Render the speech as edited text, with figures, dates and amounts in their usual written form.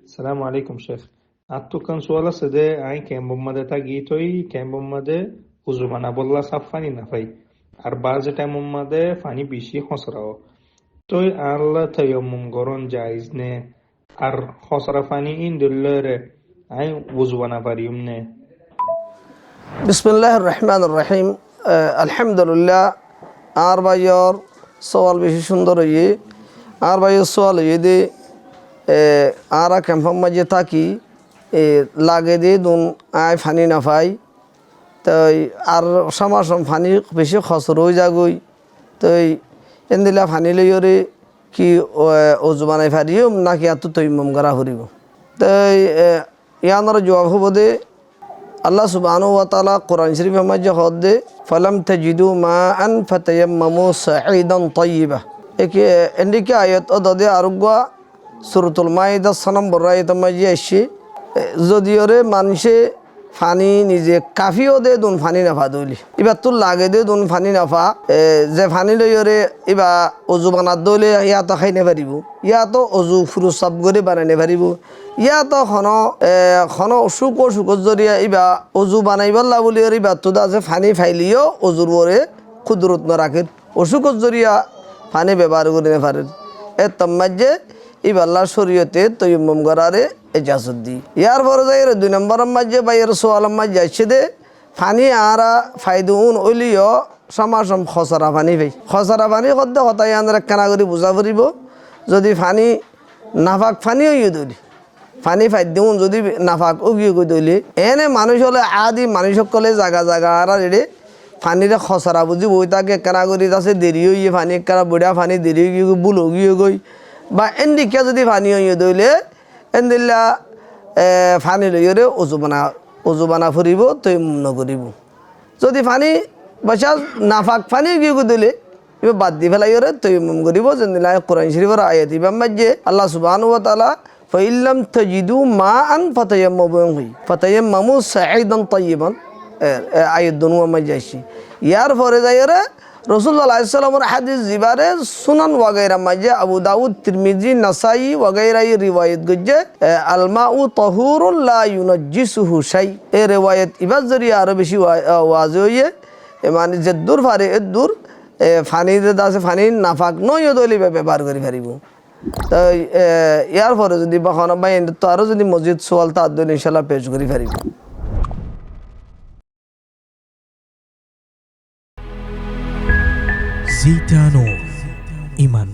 Assalamu alaikum Sheikh. Attukan suala sede ai kembumade tagi toy kembumade uzumana bolla safani nafai. Ar baze taimumade fani bishi khosrao. Toy alla tayammum goron jaiz ne. Ar khosra fani indullere ai uzumana variumne. বিসমিল্লাহির রহমানির রহিম আলহামদুলিল্লাহ আর ভাইয়ের সওয়াল বেশি সুন্দর হয়ে আর ভাইয়ের সওয়াল হয়ে দে আরা ক্যাম্পের মাঝে থাকি লাগে দে দুন আয় ফানি না পাই তাই আর সমাসম ফানি বেশি খসর হয়ে যাগই তাই এনদিলা ফানি লইরে কি অজু বানাই ফারিও নাকি এত তৈমম করা হরিব তাই ইয়ানোর জবাব হব দে আল্লাহ সুবহানাহু ওয়া তাআলা কোরআন শরীফের মধ্যে হদে ফালাম তাজিদু মাআন ফাতায়াম্মামু সাঈদান তাইয়্যিবা একে এন্ডিকে আয়াত অদদে আরগা সূরাতুল মাইদা 6 নম্বর আয়াতের মধ্যে আসছে যদিও রে মানুষে ফানি নিজে কাফিও দে দুন ফানি নাফা দইলি এবার তোর লাগে দে দুন ফানি নাফা যে ফানি লইরে এবা অজু বানাত দইলে ইয়া তো খাই নে পারিব ইয়া তো অজু ফুরু সব করে বানাইনে পারিব ইয়া তো খন অসুখ জরিয়া ইবা অজু বানাইবাল্লা বলি ইবা তো আছে ফানি ফাইলিও অজুর পরে ক্ষুদ্রত ন রাখে অসুখ জরিয়া ফানি ব্যবহার করে নে পারে এ তম্মাজে ইবাল্লাহ শরীয়তে তৈয়ম্মম করারে এজাজত দি ইয়ার পরে যাই 2 নম্বরের মাঝে বাইয়ের সোয়ালের মাঝে যাইছে দে ফানি আরা ফায়দুন ওইলিও সমাসম খসরা ফানি ভাই খসরা ফানি করতে হতাই আন্দার কেনা করে বুঝা পড়িব যদি ফানি নাফাক ফানি হইয়ে দইলি ফানি ফাইদিউন যদি নাফাক উগিয়ে গই দইলি এনে মানুষ হলে আদি মানুষ সকলে জাগা জাগা আরা রেডে ফানিরে খসরা বুঝি বই তাকে কেনা করি আছে দেরি হইয়ে ফানি কেনা বুড়া ফানি দেরি হইয়ে বুল গিয়ে গই বা এন্ডিকে যদি ফানি হইয়ে দইলে এন্দিল্লা ফানি লইরে অজু বানা ফুরিব তৈমুম নকরিব যদি ফানি বসা নাফাক ফানি গিয়ে দিলে এবার বাদ দি ফেলাইরে তৈমুম করিব যেদিন কোরআন শরীফের আয়াত ইবাম মাঝে আল্লাহ সুবহানাহু ওয়া তাআলা ফাইল্লাম তাজিদু মাআন ফাতায়াম্মামু সাঈদান তাইয়্যিবান আয়াত দুনুয়া মাঝে আসি ইয়ার পরে যাইরে রাসূলুল্লাহ সাল্লাল্লাহু আলাইহি ওয়াসাল্লামের হাদিস জিবারে সুনান ওয়াগাইরা মাঝে আবু দাউদ তিরমিজি নাসাই ওয়াগাইরাই রিওয়ায়াত গজে আল মাউ তাহুরুন লা ইউনাজ্জিসুহু শাই এই রিওয়ায়াত ইবাজ জরিয়া আরো বেশি ওয়াজ হইয়ে মানে যে দূর ফারে দূর ফানি দাসে ফানি নাফাক নয় দলি ব্যবহার করি পারিব তাই ইয়ার পরে যদি বাখানা বাই তো আরো যদি মসজিদ সোয়াল তা আদ ইনশাআল্লাহ পেশ করি পারিব জিতানো ইমান